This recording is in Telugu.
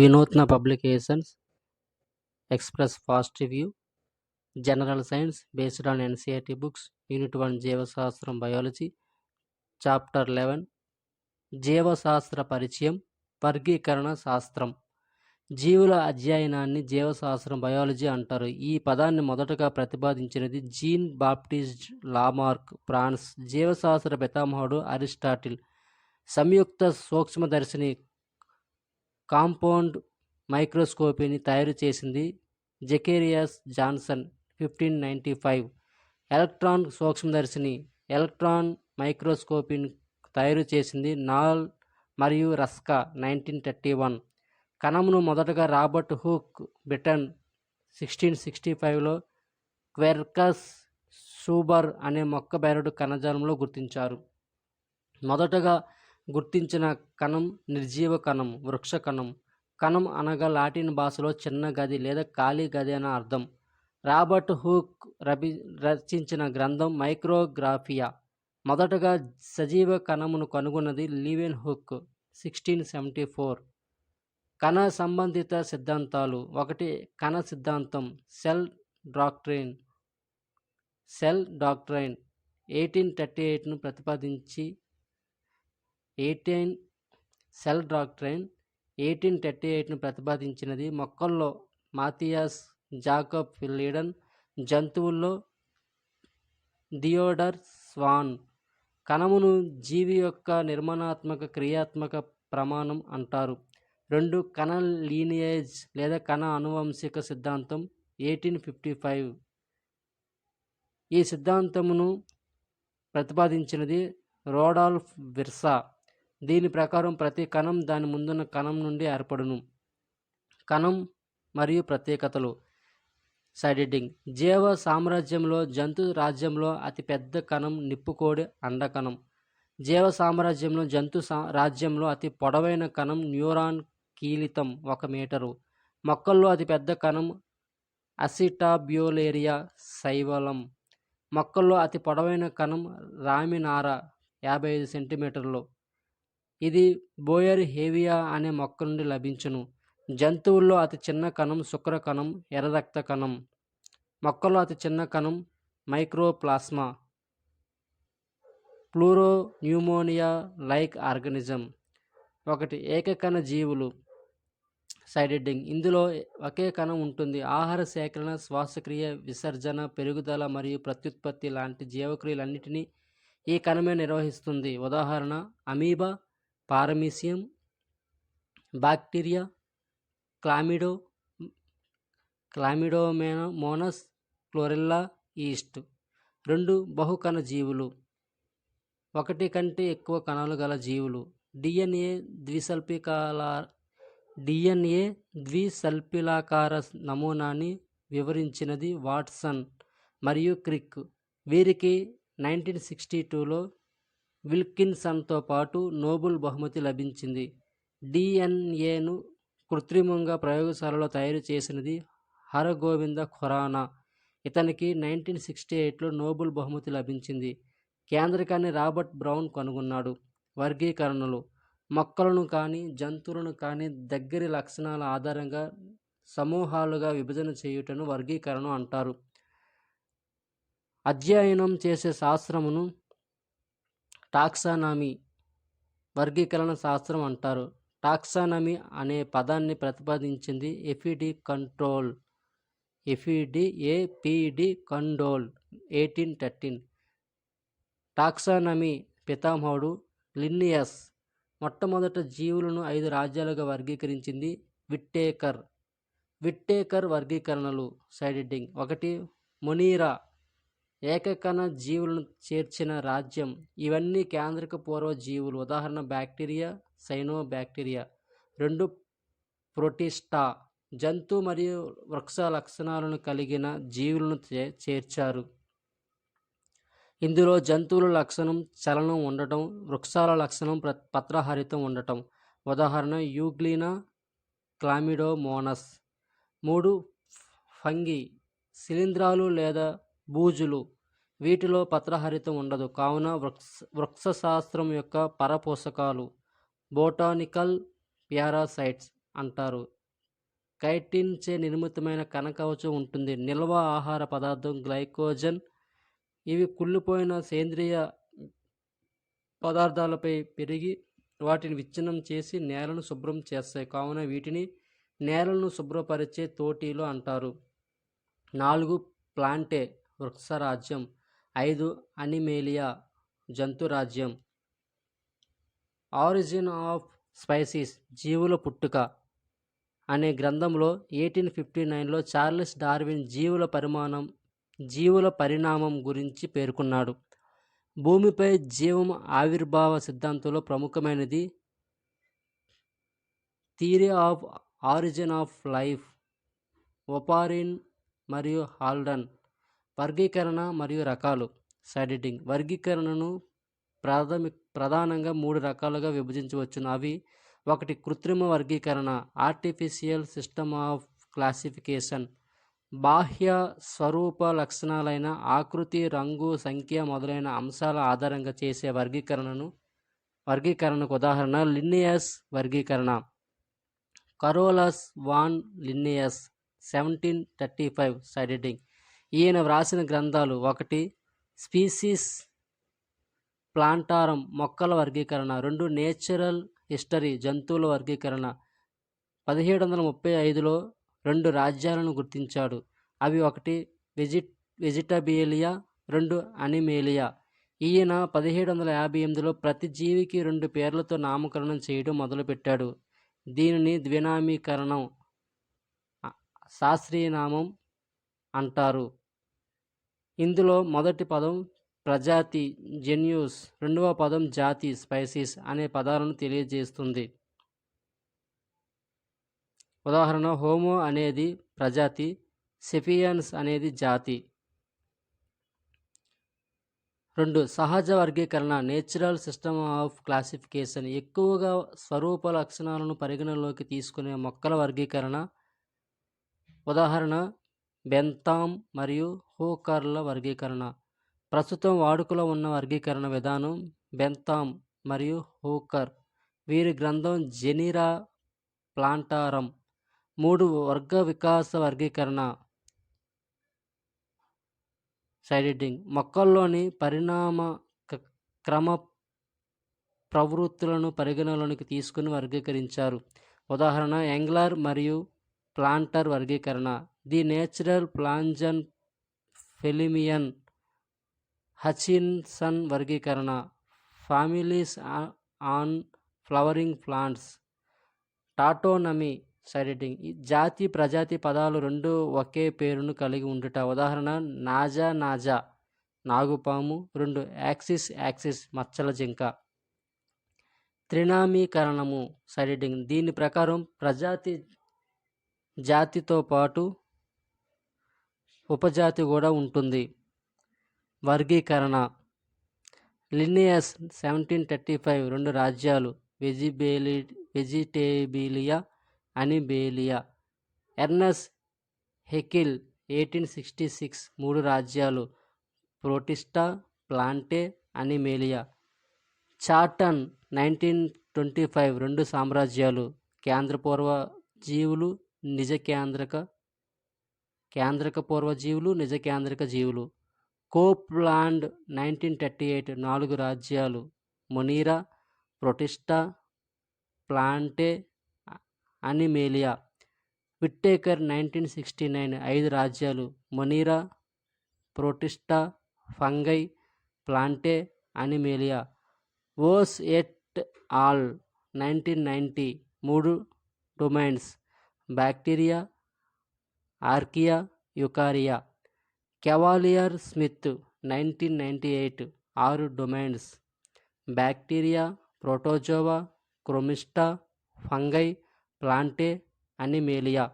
వినూత్న publications express fast review general science based on NCERT books unit 1 జీవశాస్త్రం బయాలజీ చాప్టర్ 11 జీవశాస్త్ర పరిచయం వర్గీకరణ శాస్త్రం జీవుల అధ్యయనాన్ని జీవశాస్త్రం బయాలజీ అంటారు. ఈ పదాన్ని మొదటగా ప్రతిపాదించినది జీన్ బాప్టిస్ట్ లామార్క్ ఫ్రాన్స్. జీవశాస్త్ర పితామహుడు అరిస్టాటిల్. సంయుక్త సూక్ష్మదర్శిని కాంపౌండ్ మైక్రోస్కోపీని తయారు చేసింది జెకేరియస్ జాన్సన్ 1595. ఎలక్ట్రాన్ సూక్ష్మదర్శిని ఎలక్ట్రాన్ మైక్రోస్కోపీని తయారు చేసింది నాల్ మరియు రస్కా 1931. కణమును మొదటగా రాబర్ట్ హూక్ బ్రిటన్ 1665లో క్వెర్కస్ షూబర్ అనే మొక్క బెరడు కణజాలంలో గుర్తించారు. మొదటగా గుర్తించిన కణం నిర్జీవ కణం, వృక్ష కణం. కణం అనగా లాటిన్ భాషలో చిన్న గది లేదా ఖాళీ గది అని అర్థం. రాబర్ట్ హూక్ రచించిన గ్రంథం మైక్రోగ్రాఫియా. మొదటగా సజీవ కణమును కనుగొన్నది లీవెన్ హుక్ 1674. కణ సంబంధిత సిద్ధాంతాలు. 1. కణ సిద్ధాంతం సెల్ డాక్ట్రైన్ 1838ను ప్రతిపాదించి సెల్ డాక్ట్రైన్ 1838ను ప్రతిపాదించినది. మొక్కల్లో మాథియాస్ జాకబ్ లీడన్, జంతువుల్లో థియోడర్ స్వాన్. కణమును జీవి యొక్క నిర్మాణాత్మక క్రియాత్మక ప్రమాణం అంటారు. 2. కణ లీనియేజ్ లేదా కణ ఆనువంశిక సిద్ధాంతం 1855. ఈ సిద్ధాంతమును ప్రతిపాదించినది రోడాల్ఫ్ విర్సా. దీని ప్రకారం ప్రతి కణం దాని ముందున్న కణం నుండి ఏర్పడును. కణం మరియు ప్రత్యేకతలు. Side heading. జీవ సామ్రాజ్యంలో జంతు రాజ్యంలో అతిపెద్ద కణం నిప్పుకోడి అండకణం. జీవ సామ్రాజ్యంలో జంతు రాజ్యంలో అతి పొడవైన కణం న్యూరాన్ కీలితం 1 మీటరు. మొక్కల్లో అతిపెద్ద కణం అసిటాబ్యులేరియా శైవలం. మొక్కల్లో అతి పొడవైన కణం రామినార 55 సెంటీమీటర్లు. ఇది బోయర్ హేవియా అనే మొక్క నుండి లభించును. జంతువుల్లో అతి చిన్న కణం శుక్ర కణం, ఎర్ర రక్త కణం. మొక్కల్లో అతి చిన్న కణం microplasma. Pleuro pneumonia like organism. 1. ఏకకణ జీవులు. Side heading. ఇందులో ఒకే కణం ఉంటుంది. ఆహార సేకరణ, శ్వాసక్రియ, విసర్జన, పెరుగుదల మరియు ప్రత్యుత్పత్తి లాంటి జీవక్రియలన్నిటినీ ఈ కణమే నిర్వహిస్తుంది. ఉదాహరణ amoeba, paramecium, bacteria, chlamydomonas, chlorella, yeast. 2. బహుకణ జీవులు. 1 కంటే ఎక్కువ కణాలు గల జీవులు. డిఎన్ఏ ద్విసల్పిలాకార నమూనాని వివరించినది వాట్సన్ మరియు క్రిక్. వీరికి 1962లో విల్కిన్సన్తో పాటు నోబెల్ బహుమతి లభించింది. డిఎన్ఏను కృత్రిమంగా ప్రయోగశాలలో తయారు చేసినది హరగోవింద ఖురానా. ఇతనికి 1968లో నోబెల్ బహుమతి లభించింది. కేంద్రకాన్ని రాబర్ట్ బ్రౌన్ కనుగొన్నాడు. వర్గీకరణలు. మొక్కలను కానీ జంతువులను కానీ దగ్గరి లక్షణాల ఆధారంగా సమూహాలుగా విభజన చేయుటను వర్గీకరణం అంటారు. అధ్యయనం చేసే శాస్త్రమును టాక్సానమీ వర్గీకరణ శాస్త్రం అంటారు. టాక్సానమీ అనే పదాన్ని ప్రతిపాదించింది ఎపిడి కండోల్ 1813. టాక్సానమీ పితామహుడు లిన్నియస్. మొట్టమొదట జీవులను 5 రాజ్యాలుగా వర్గీకరించింది విట్టేకర్ వర్గీకరణలు. Side heading. 1. మొనీరా ఏకకణ జీవులను చేర్చిన రాజ్యం. ఇవన్నీ కేంద్రక పూర్వ జీవులు. ఉదాహరణ బ్యాక్టీరియా, సైనోబ్యాక్టీరియా. 2. ప్రోటిస్టా జంతు మరియు వృక్ష లక్షణాలను కలిగిన జీవులను చేర్చారు. ఇందులో జంతువుల లక్షణం చలనం ఉండటం, వృక్షాల లక్షణం పత్రహరితం ఉండటం. ఉదాహరణ యూగ్లీనా, క్లామిడోమోనస్. 3. ఫంగి శిలీంధ్రాలు లేదా బూజులు. వీటిలో పత్రహరితం ఉండదు, కావున వృక్షశాస్త్రం యొక్క పరపోషకాలు. బొటానికల్ పారాసైట్స్ అంటారు. కైటిన్ చే నిర్మితమైన కణకవచం ఉంటుంది. నిల్వ ఆహార పదార్థం గ్లైకోజన్. ఇవి కుళ్ళిపోయిన సేంద్రియ పదార్థాలపై పెరిగి వాటిని విచ్ఛిన్నం చేసి నేలను శుభ్రం చేస్తాయి. కావున వీటిని నేలను శుభ్రపరిచే తోటీలు అంటారు. 4 ప్లాంటే వృక్షరాజ్యం. 5 అనిమేలియా జంతురాజ్యం. ఆరిజిన్ ఆఫ్ స్పైసీస్ జీవుల పుట్టుక అనే గ్రంథంలో 1859లో చార్లెస్ డార్విన్ జీవుల పరిణామం గురించి పేర్కొన్నాడు. భూమిపై జీవం ఆవిర్భావ సిద్ధాంతంలో ప్రముఖమైనది theory of origin of life. Oparin మరియు హాల్డన్. వర్గీకరణ మరియు రకాలు. సైడెడింగ్. వర్గీకరణను ప్రధానంగా 3 రకాలుగా విభజించవచ్చును. అవి: 1 కృత్రిమ వర్గీకరణ ఆర్టిఫిషియల్ సిస్టమ్ ఆఫ్ క్లాసిఫికేషన్. బాహ్య స్వరూప లక్షణాలైన ఆకృతి, రంగు, సంఖ్య మొదలైన అంశాల ఆధారంగా చేసే వర్గీకరణకు ఉదాహరణ లిన్నేయస్ వర్గీకరణ. Carolus von Linnaeus 1735. సైడెడింగ్. ఈయన వ్రాసిన గ్రంథాలు: 1 స్పీసీస్ ప్లాంటారం మొక్కల వర్గీకరణ. 2 నేచురల్ హిస్టరీ జంతువుల వర్గీకరణ. 1735లో 2 రాజ్యాలను గుర్తించాడు. అవి: 1 వెజిటబేలియా, 2 అనిమేలియా. ఈయన 1758లో ప్రతి జీవికి 2 పేర్లతో నామకరణం చేయడం మొదలుపెట్టాడు. దీనిని ద్వినామీకరణం, శాస్త్రీయనామం అంటారు. ఇందులో మొదటి పదం ప్రజాతి జెన్యూస్, రెండవ పదం జాతి స్పైసీస్ అనే పదాలను తెలియజేస్తుంది. ఉదాహరణ: హోమో అనేది ప్రజాతి, సెపియన్స్ అనేది జాతి. 2 సహజ వర్గీకరణ నేచురల్ సిస్టమ్ ఆఫ్ క్లాసిఫికేషన్. ఎక్కువగా స్వరూప లక్షణాలను పరిగణనలోకి తీసుకునే మొక్కల వర్గీకరణ. ఉదాహరణ బెంతామ్ మరియు హూకర్ల వర్గీకరణ. ప్రస్తుతం వాడుకలో ఉన్న వర్గీకరణ విధానం బెంతామ్ మరియు హూకర్. వీరి గ్రంథం జెనిరా ప్లాంటారం. 3 వర్గ వికాస వర్గీకరణ. సైడెడింగ్. మొక్కల్లోని పరిణామ క్రమ ప్రవృత్తులను పరిగణనలోకి తీసుకుని వర్గీకరించారు. ఉదాహరణ యంగ్లర్ మరియు ప్లాంటర్ వర్గీకరణ. ది నేచురల్ ప్లాంజన్ ఫెలిమియన్. హచిన్సన్ వర్గీకరణ. Families on flowering plants. Taxonomy. Side heading. జాతి ప్రజాతి పదాలు 2 ఒకే పేరును కలిగి ఉండుట. ఉదాహరణ నాజా నాగుపాము, 2 యాక్సిస్ మచ్చల జింక. త్రినామీకరణము. సైడెడింగ్. దీని ప్రకారం ప్రజాతి జాతితో పాటు ఉపజాతి కూడా ఉంటుంది. వర్గీకరణ లిన్నేయస్ 1735 2 రాజ్యాలు వెజిటేబిలియా, అనిమేలియా. ఎర్నస్ హెకిల్ 1866 3 రాజ్యాలు ప్రోటిస్టా, ప్లాంటే, అనిమేలియా. చార్టన్ 1925 2 సామ్రాజ్యాలు కేంద్రపూర్వ జీవులు, కేంద్రక పూర్వజీవులు, నిజ కేంద్రక జీవులు. కోప్లాండ్ 1938 4 రాజ్యాలు Monera, Protista, Plantae, Animalia. Whittaker 1969 5 రాజ్యాలు Monera, Protista, Fungi, Plantae, Animalia. Woese et al 1990 3 domains Bacteria, Archaea, Eukarya. Cavalier Smith 1998 6 domains Bacteria, Protozoa, Chromista, Fungi, Plantae, Animalia.